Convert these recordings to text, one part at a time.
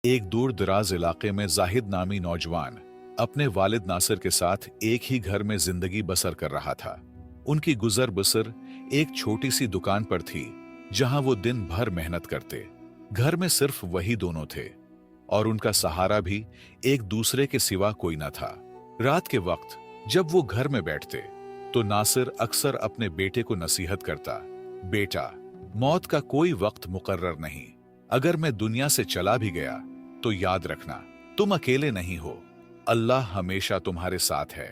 एक दूर दराज इलाके में जाहिद नामी नौजवान अपने वालिद नासिर के साथ एक ही घर में जिंदगी बसर कर रहा था। उनकी गुजर बसर एक छोटी सी दुकान पर थी, जहां वो दिन भर मेहनत करते। घर में सिर्फ वही दोनों थे और उनका सहारा भी एक दूसरे के सिवा कोई न था। रात के वक्त जब वो घर में बैठते तो नासिर अक्सर अपने बेटे को नसीहत करता, बेटा, मौत का कोई वक्त मुकर्रर नहीं। अगर मैं दुनिया से चला भी गया तो याद रखना, तुम अकेले नहीं हो, अल्लाह हमेशा तुम्हारे साथ है।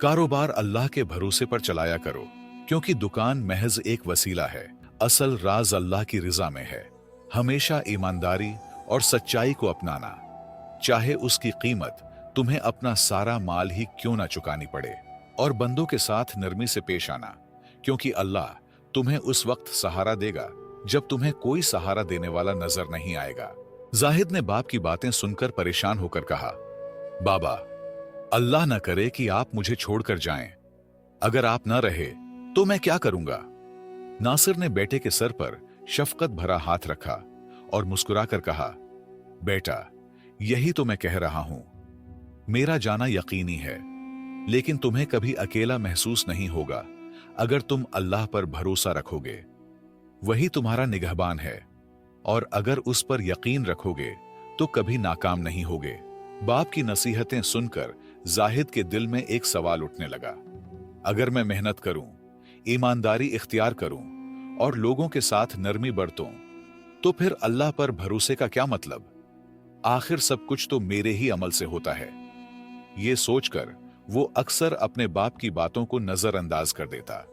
कारोबार अल्लाह के भरोसे पर चलाया करो, क्योंकि दुकान महज एक वसीला है, असल राज अल्लाह की रिजा में है। हमेशा ईमानदारी और सच्चाई को अपनाना, चाहे उसकी कीमत तुम्हें अपना सारा माल ही क्यों ना चुकानी पड़े। और बंदों के साथ नरमी से पेश आना, क्योंकि अल्लाह तुम्हें उस वक्त सहारा देगा जब तुम्हें कोई सहारा देने वाला नजर नहीं आएगा। जाहिद ने बाप की बातें सुनकर परेशान होकर कहा, बाबा, अल्लाह न करे कि आप मुझे छोड़कर जाएं। अगर आप न रहे तो मैं क्या करूंगा। नासिर ने बेटे के सर पर शफकत भरा हाथ रखा और मुस्कुराकर कहा, बेटा, यही तो मैं कह रहा हूं। मेरा जाना यकीनी है, लेकिन तुम्हें कभी अकेला महसूस नहीं होगा अगर तुम अल्लाह पर भरोसा रखोगे। वही तुम्हारा निगहबान है, और अगर उस पर यकीन रखोगे तो कभी नाकाम नहीं होगे। बाप की नसीहतें सुनकर जाहिद के दिल में एक सवाल उठने लगा, अगर मैं मेहनत करूं, ईमानदारी इख्तियार करूं और लोगों के साथ नरमी बरतूं, तो फिर अल्लाह पर भरोसे का क्या मतलब। आखिर सब कुछ तो मेरे ही अमल से होता है। ये सोचकर वो अक्सर अपने बाप की बातों को नजरअंदाज कर देता।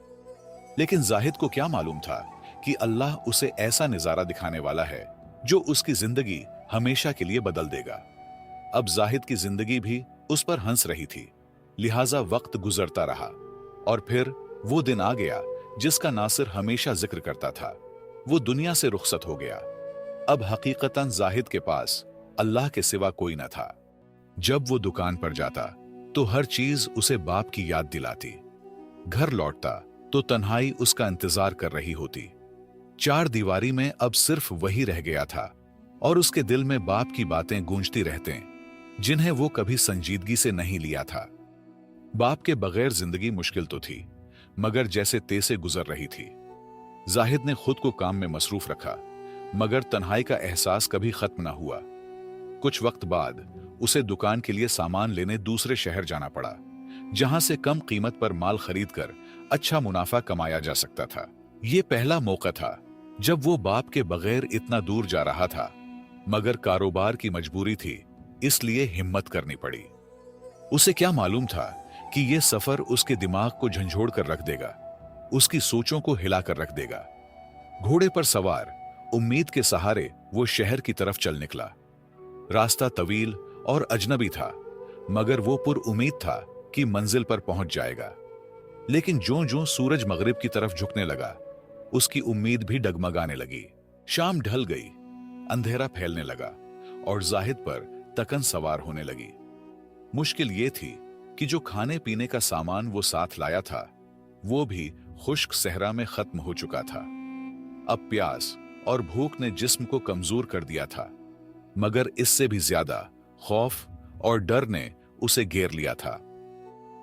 लेकिन जाहिद को क्या मालूम था कि अल्लाह उसे ऐसा नजारा दिखाने वाला है जो उसकी जिंदगी हमेशा के लिए बदल देगा। अब जाहिद की जिंदगी भी उस पर हंस रही थी, लिहाजा वक्त गुजरता रहा और फिर वो दिन आ गया जिसका नासिर हमेशा जिक्र करता था। वो दुनिया से रुखसत हो गया। अब हकीकतन जाहिद के पास अल्लाह के सिवा कोई न था। जब वो दुकान पर जाता तो हर चीज उसे बाप की याद दिलाती। घर लौटता तो तन्हाई उसका इंतजार कर रही होती। चार दीवारी में अब सिर्फ वही रह गया था और उसके दिल में बाप की बातें गूंजती रहते, जिन्हें वो कभी संजीदगी से नहीं लिया था। बाप के बगैर जिंदगी मुश्किल तो थी, मगर जैसे तैसे गुजर रही थी। जाहिद ने खुद को काम में मसरूफ रखा, मगर तन्हाई का एहसास कभी खत्म ना हुआ। कुछ वक्त बाद उसे दुकान के लिए सामान लेने दूसरे शहर जाना पड़ा, जहां से कम कीमत पर माल खरीदकर अच्छा मुनाफा कमाया जा सकता था। ये पहला मौका था जब वो बाप के बगैर इतना दूर जा रहा था, मगर कारोबार की मजबूरी थी, इसलिए हिम्मत करनी पड़ी। उसे क्या मालूम था कि यह सफर उसके दिमाग को झंझोड़ कर रख देगा, उसकी सोचों को हिलाकर रख देगा। घोड़े पर सवार उम्मीद के सहारे वो शहर की तरफ चल निकला। रास्ता तवील और अजनबी था, मगर वो पुरउम्मीद था कि मंजिल पर पहुंच जाएगा। लेकिन ज्यों-ज्यों सूरज मगरिब की तरफ झुकने लगा, उसकी उम्मीद भी डगमगाने लगी। शाम ढल गई, अंधेरा फैलने लगा और जाहिद पर तकन सवार होने लगी। मुश्किल ये थी कि जो खाने पीने का सामान वो साथ लाया था, वो भी खुश्क सहरा में खत्म हो चुका था। अब प्यास और भूख ने जिस्म को कमजोर कर दिया था, मगर इससे भी ज्यादा खौफ और डर ने उसे घेर लिया था।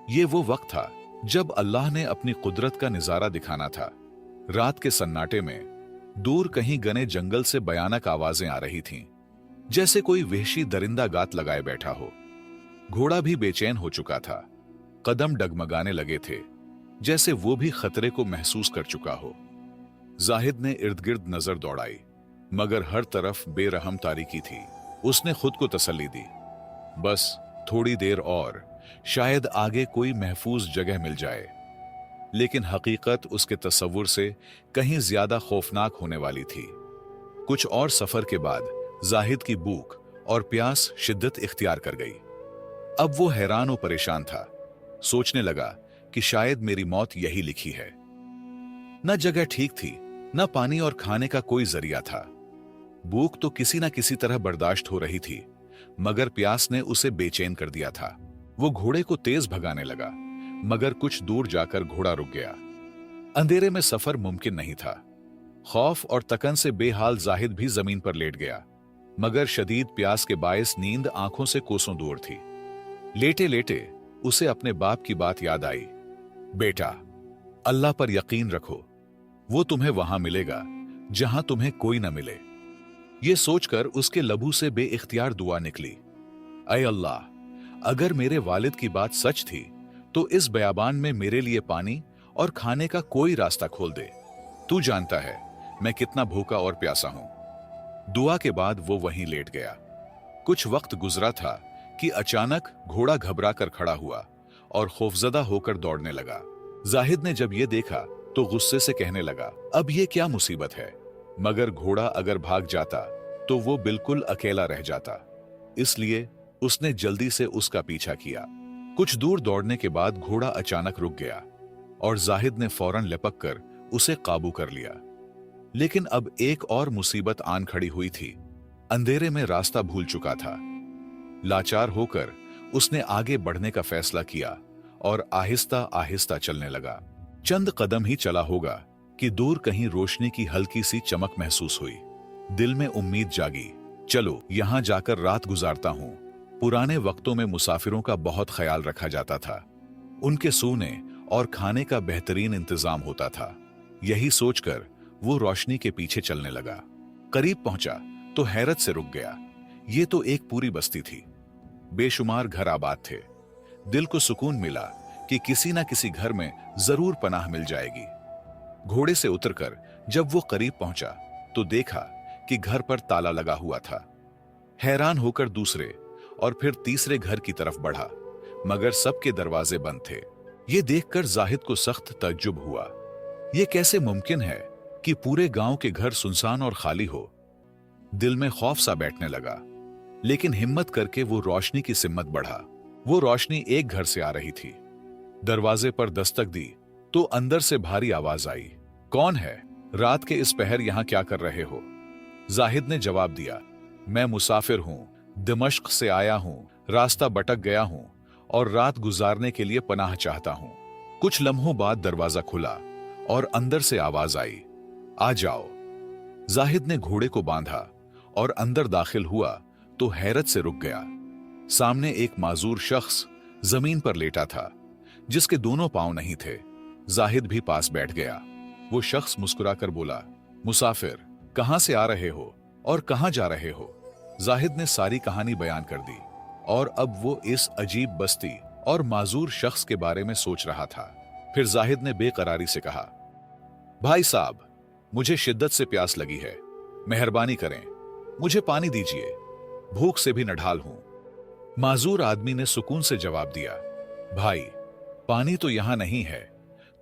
ये वो वक्त था जब अल्लाह ने अपनी कुदरत का नजारा दिखाना था। रात के सन्नाटे में दूर कहीं घने जंगल से भयानक आवाजें आ रही थीं, जैसे कोई वहशी दरिंदा गात लगाए बैठा हो। घोड़ा भी बेचैन हो चुका था, कदम डगमगाने लगे थे, जैसे वो भी खतरे को महसूस कर चुका हो। जाहिद ने इर्द गिर्द नजर दौड़ाई, मगर हर तरफ बेरहम तारीकी थी। उसने खुद को तसल्ली दी, बस थोड़ी देर और, शायद आगे कोई महफूज जगह मिल जाए। लेकिन हकीकत उसके तसव्वुर से कहीं ज्यादा खौफनाक होने वाली थी। कुछ और सफर के बाद जाहिद की भूख और प्यास शिद्दत इख्तियार कर गई। अब वो हैरान और परेशान था, सोचने लगा कि शायद मेरी मौत यही लिखी है। न जगह ठीक थी, न पानी और खाने का कोई जरिया था। भूख तो किसी न किसी तरह बर्दाश्त हो रही थी, मगर प्यास ने उसे बेचैन कर दिया था। वो घोड़े को तेज भगाने लगा, मगर कुछ दूर जाकर घोड़ा रुक गया। अंधेरे में सफर मुमकिन नहीं था। खौफ और तकन से बेहाल जाहिद भी जमीन पर लेट गया, मगर शदीद प्यास के बायस नींद आंखों से कोसों दूर थी। लेटे लेटे उसे अपने बाप की बात याद आई। बेटा, अल्लाह पर यकीन रखो, वो तुम्हें वहां मिलेगा जहां तुम्हें कोई न मिले। ये सोचकर उसके लबू से बेइख्तियार दुआ निकली, ऐ अल्लाह, अगर मेरे वालिद की बात सच थी तो इस बयाबान में मेरे लिए पानी और खाने का कोई रास्ता खोल दे। तू जानता है मैं कितना भूखा और प्यासा हूं। दुआ के बाद वो वहीं लेट गया। कुछ वक्त गुजरा था कि अचानक घोड़ा घबरा कर खड़ा हुआ और खौफजदा होकर दौड़ने लगा। जाहिद ने जब ये देखा तो गुस्से से कहने लगा, अब ये क्या मुसीबत है? मगर घोड़ा अगर भाग जाता तो वो बिल्कुल अकेला रह जाता, इसलिए उसने जल्दी से उसका पीछा किया। कुछ दूर दौड़ने के बाद घोड़ा अचानक रुक गया और जाहिद ने फौरन लपक कर उसे काबू कर लिया। लेकिन अब एक और मुसीबत आन खड़ी हुई थी। अंधेरे में रास्ता भूल चुका था। लाचार होकर उसने आगे बढ़ने का फैसला किया और आहिस्ता आहिस्ता चलने लगा। चंद कदम ही चला होगा कि दूर कहीं रोशनी की हल्की सी चमक महसूस हुई। दिल में उम्मीद जागी, चलो यहां जाकर रात गुजारता हूं। पुराने वक्तों में मुसाफिरों का बहुत ख्याल रखा जाता था। उनके सोने और खाने का बेहतरीन इंतजाम होता था। यही सोचकर वो रोशनी के पीछे चलने लगा। करीब पहुंचा तो हैरत से रुक गया। ये तो एक पूरी बस्ती थी। बेशुमार घर आबाद थे। दिल को सुकून मिला कि किसी ना किसी घर में जरूर पनाह मिल जाएगी। घोड़े से उतरकर जब वो करीब पहुंचा तो देखा कि घर पर ताला लगा हुआ था। हैरान होकर दूसरे और फिर तीसरे घर की तरफ बढ़ा, मगर सबके दरवाजे बंद थे। ये देखकर जाहिद को सख्त तज्जुब हुआ। ये कैसे मुमकिन है कि पूरे गांव के घर सुनसान और खाली हो? दिल में खौफ सा बैठने लगा, लेकिन हिम्मत करके वो रोशनी की सिम्मत बढ़ा। वो रोशनी एक घर से आ रही थी। दरवाजे पर दस्तक दी तो अंदर से भारी आवाज आई, कौन है? रात के इस पहर यहां क्या कर रहे हो? जाहिद ने जवाब दिया, मैं मुसाफिर हूं, दमिश्क से आया हूं, रास्ता भटक गया हूं और रात गुजारने के लिए पनाह चाहता हूं। कुछ लम्हों बाद दरवाजा खुला और अंदर से आवाज आई, आ जाओ। जाहिद ने घोड़े को बांधा और अंदर दाखिल हुआ तो हैरत से रुक गया। सामने एक माजूर शख्स जमीन पर लेटा था, जिसके दोनों पांव नहीं थे। जाहिद भी पास बैठ गया। वो शख्स मुस्कुराकर बोला, मुसाफिर, कहां से आ रहे हो और कहां जा रहे हो? जाहिद ने सारी कहानी बयान कर दी और अब वो इस अजीब बस्ती और माजूर शख्स के बारे में सोच रहा था। फिर जाहिद ने बेकरारी से कहा, भाई साहब, मुझे शिद्दत से प्यास लगी है, मेहरबानी करें, मुझे पानी दीजिए, भूख से भी नढाल हूं। माजूर आदमी ने सुकून से जवाब दिया, भाई, पानी तो यहां नहीं है,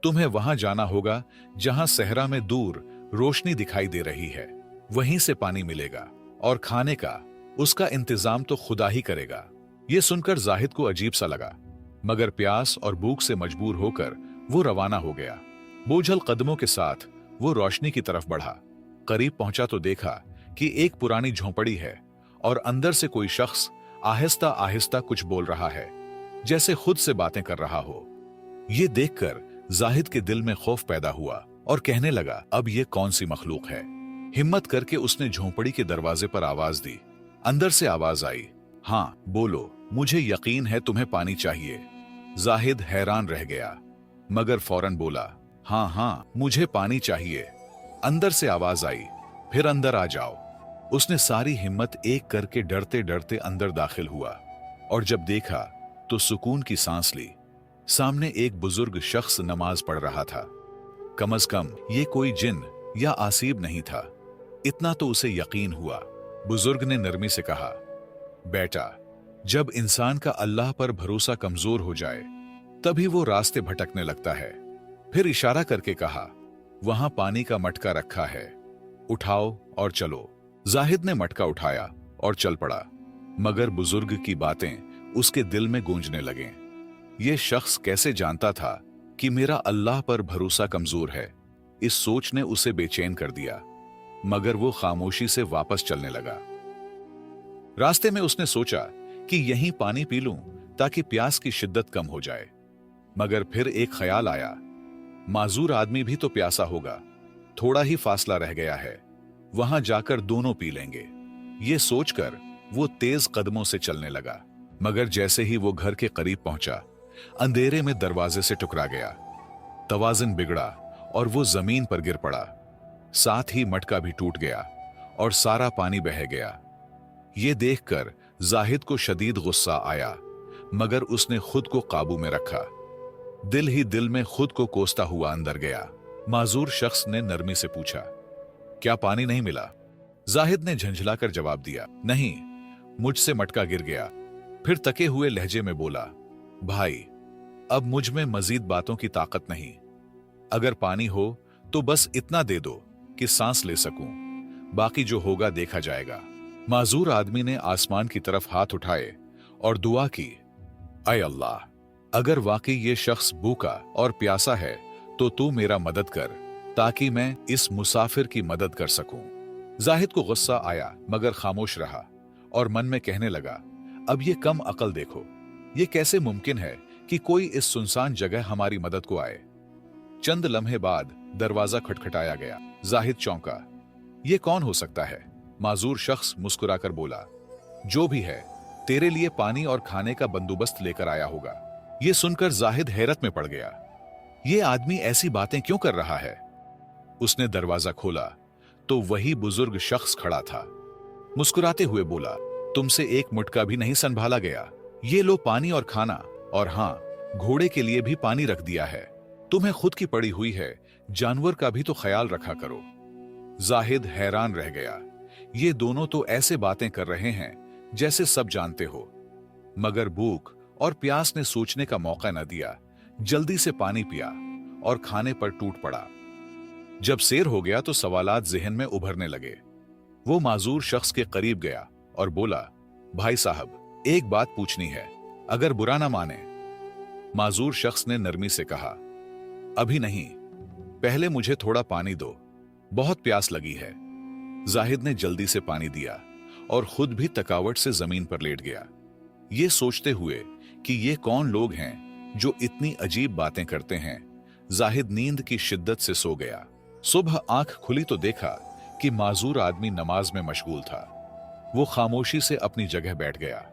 तुम्हें वहां जाना होगा जहां सहरा में दूर रोशनी दिखाई दे रही है, वहीं से पानी मिलेगा और खाने का उसका इंतजाम तो खुदा ही करेगा। यह सुनकर जाहिद को अजीब सा लगा, मगर प्यास और भूख से मजबूर होकर वो रवाना हो गया। बोझल कदमों के साथ वो रोशनी की तरफ बढ़ा। करीब पहुंचा तो देखा कि एक पुरानी झोंपड़ी है और अंदर से कोई शख्स आहिस्ता आहिस्ता कुछ बोल रहा है, जैसे खुद से बातें कर रहा हो। ये देखकर जाहिद के दिल में खौफ पैदा हुआ और कहने लगा, अब ये कौन सी मखलूक है? हिम्मत करके उसने झोंपड़ी के दरवाजे पर आवाज दी। अंदर से आवाज आई, हाँ बोलो, मुझे यकीन है तुम्हें पानी चाहिए। जाहिद हैरान रह गया, मगर फौरन बोला, हाँ हाँ, मुझे पानी चाहिए। अंदर से आवाज आई, फिर अंदर आ जाओ। उसने सारी हिम्मत एक करके डरते डरते अंदर दाखिल हुआ और जब देखा तो सुकून की सांस ली। सामने एक बुजुर्ग शख्स नमाज पढ़ रहा था। कम अज कम ये कोई जिन या आसीब नहीं था, इतना तो उसे यकीन हुआ। बुजुर्ग ने नरमी से कहा, बेटा, जब इंसान का अल्लाह पर भरोसा कमजोर हो जाए तभी वो रास्ते भटकने लगता है। फिर इशारा करके कहा, वहां पानी का मटका रखा है, उठाओ और चलो। जाहिद ने मटका उठाया और चल पड़ा, मगर बुजुर्ग की बातें उसके दिल में गूंजने लगें। यह शख्स कैसे जानता था कि मेरा अल्लाह पर भरोसा कमजोर है? इस सोच ने उसे बेचैन कर दिया, मगर वो खामोशी से वापस चलने लगा। रास्ते में उसने सोचा कि यहीं पानी पी लूं ताकि प्यास की शिद्दत कम हो जाए, मगर फिर एक ख्याल आया, माजूर आदमी भी तो प्यासा होगा, थोड़ा ही फासला रह गया है, वहां जाकर दोनों पी लेंगे। ये सोचकर वो तेज कदमों से चलने लगा, मगर जैसे ही वो घर के करीब पहुंचा, अंधेरे में दरवाजे से टकरा गया। तवाज़ुन बिगड़ा और वो जमीन पर गिर पड़ा। साथ ही मटका भी टूट गया और सारा पानी बह गया। ये देखकर जाहिद को शदीद गुस्सा आया, मगर उसने खुद को काबू में रखा। दिल ही दिल में खुद को कोसता हुआ अंदर गया। माजूर शख्स ने नरमी से पूछा, क्या पानी नहीं मिला? जाहिद ने झंझलाकर जवाब दिया, नहीं, मुझसे मटका गिर गया। फिर तके हुए लहजे में बोला, भाई, अब मुझ में मजीद बातों की ताकत नहीं। अगर पानी हो तो बस इतना दे दो कि सांस ले सकूं, बाकी जो होगा देखा जाएगा। माजूर आदमी ने आसमान की तरफ हाथ उठाए और दुआ की, ऐ अल्लाह, अगर वाकई ये शख्स भूखा और प्यासा है तो तू मेरा मदद कर, ताकि मैं इस मुसाफिर की मदद कर सकूं। जाहिद को गुस्सा आया, मगर खामोश रहा और मन में कहने लगा, अब ये कम अकल देखो, ये कैसे मुमकिन है कि कोई इस सुनसान जगह हमारी मदद को आए। चंद लम्हे बाद दरवाजा खटखटाया गया। जाहिद चौंका, ये कौन हो सकता है? माजूर शख्स मुस्कुराकर बोला, जो भी है, तेरे लिए पानी और खाने का बंदोबस्त लेकर आया होगा। ये सुनकर जाहिद हैरत में पड़ गया। ये आदमी ऐसी बातें क्यों कर रहा है? उसने दरवाजा खोला तो वही बुजुर्ग शख्स खड़ा था। मुस्कुराते हुए बोला, तुमसे एक मुटका भी नहीं संभाला गया। ये लो पानी और खाना, और हां, घोड़े के लिए भी पानी रख दिया है। तुम्हें खुद की पड़ी हुई है, जानवर का भी तो ख्याल रखा करो। जाहिद हैरान रह गया। ये दोनों तो ऐसे बातें कर रहे हैं जैसे सब जानते हो, मगर भूख और प्यास ने सोचने का मौका न दिया। जल्दी से पानी पिया और खाने पर टूट पड़ा। जब सेर हो गया तो सवालात जिहन में उभरने लगे। वो माजूर शख्स के करीब गया और बोला, भाई साहब, एक बात पूछनी है, अगर बुरा ना माने। माजूर शख्स ने नरमी से कहा, अभी नहीं, पहले मुझे थोड़ा पानी दो, बहुत प्यास लगी है। जाहिद ने जल्दी से पानी दिया और खुद भी थकावट से जमीन पर लेट गया, ये सोचते हुए कि ये कौन लोग हैं जो इतनी अजीब बातें करते हैं। जाहिद नींद की शिद्दत से सो गया। सुबह आंख खुली तो देखा कि माजूर आदमी नमाज में मशगूल था। वो खामोशी से अपनी जगह बैठ गया।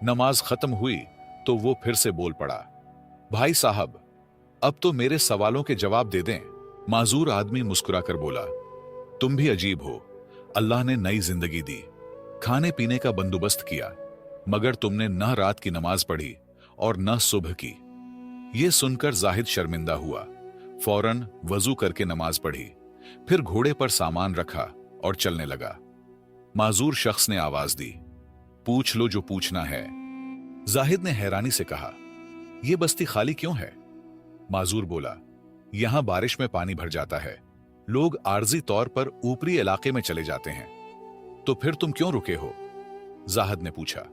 नमाज खत्म हुई तो वो फिर से बोल पड़ा, भाई साहब, अब तो मेरे सवालों के जवाब दे दें। माजूर आदमी मुस्कुराकर बोला, तुम भी अजीब हो। अल्लाह ने नई जिंदगी दी, खाने पीने का बंदोबस्त किया, मगर तुमने न रात की नमाज पढ़ी और न सुबह की। यह सुनकर जाहिद शर्मिंदा हुआ। फौरन वजू करके नमाज पढ़ी, फिर घोड़े पर सामान रखा और चलने लगा। माजूर शख्स ने आवाज दी, पूछ लो जो पूछना है। जाहिद ने हैरानी से कहा, यह बस्ती खाली क्यों है? माजूर बोला, यहां बारिश में पानी भर जाता है, लोग आर्जी तौर पर ऊपरी इलाके में चले जाते हैं। तो फिर तुम क्यों रुके हो? जाहिद ने पूछा।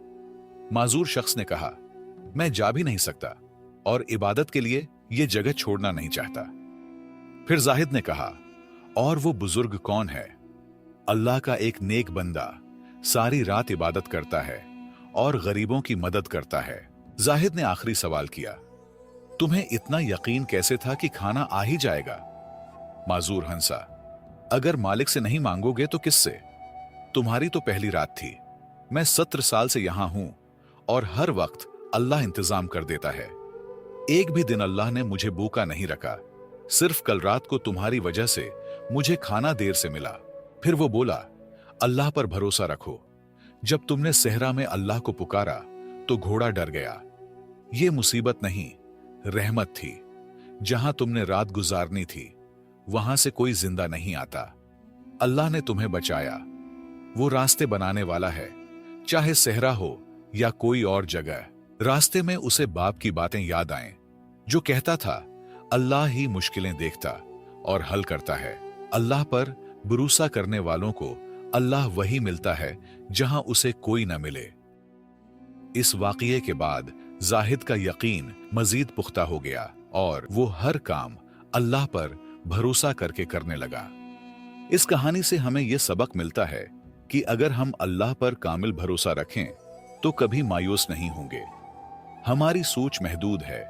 माजूर शख्स ने कहा, मैं जा भी नहीं सकता और इबादत के लिए यह जगह छोड़ना नहीं चाहता। फिर जाहिद ने कहा, और वो बुजुर्ग कौन है? अल्लाह का एक नेक बंदा, सारी रात इबादत करता है और गरीबों की मदद करता है। जाहिद ने आखिरी सवाल किया, तुम्हें इतना यकीन कैसे था कि खाना आ ही जाएगा? माजूर हंसा, अगर मालिक से नहीं मांगोगे तो किससे? तुम्हारी तो पहली रात थी। मैं 17 साल से यहां हूं और हर वक्त अल्लाह इंतजाम कर देता है। एक भी दिन अल्लाह ने मुझे भूखा नहीं रखा। सिर्फ कल रात को तुम्हारी वजह से मुझे खाना देर से मिला। फिर वो बोला, अल्लाह पर भरोसा रखो। जब तुमने सहरा में अल्लाह को पुकारा तो घोड़ा डर गया। ये मुसीबत नहीं, रहमत थी। जहां तुमने रात गुजारनी थी वहां से कोई जिंदा नहीं आता। अल्लाह ने तुम्हें बचाया। वो रास्ते बनाने वाला है, चाहे सहरा हो या कोई और जगह। रास्ते में उसे बाप की बातें याद आएं, जो कहता था, अल्लाह ही मुश्किलें देखता और हल करता है। अल्लाह पर भरोसा करने वालों को अल्लाह वही मिलता है जहां उसे कोई न मिले। इस वाकये के बाद जाहिद का यकीन मजीद पुख्ता हो गया और वो हर काम अल्लाह पर भरोसा करके करने लगा। इस कहानी से हमें यह सबक मिलता है कि अगर हम अल्लाह पर कामिल भरोसा रखें तो कभी मायूस नहीं होंगे। हमारी सोच महदूद है,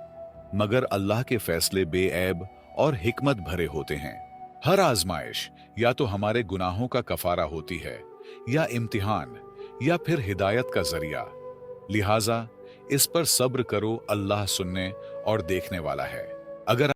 मगर अल्लाह के फैसले बेऐब और हिकमत भरे होते हैं। हर आजमाइश या तो हमारे गुनाहों का कफारा होती है या इम्तिहान या फिर हिदायत का जरिया। लिहाजा इस पर सब्र करो, अल्लाह सुनने और देखने वाला है। अगर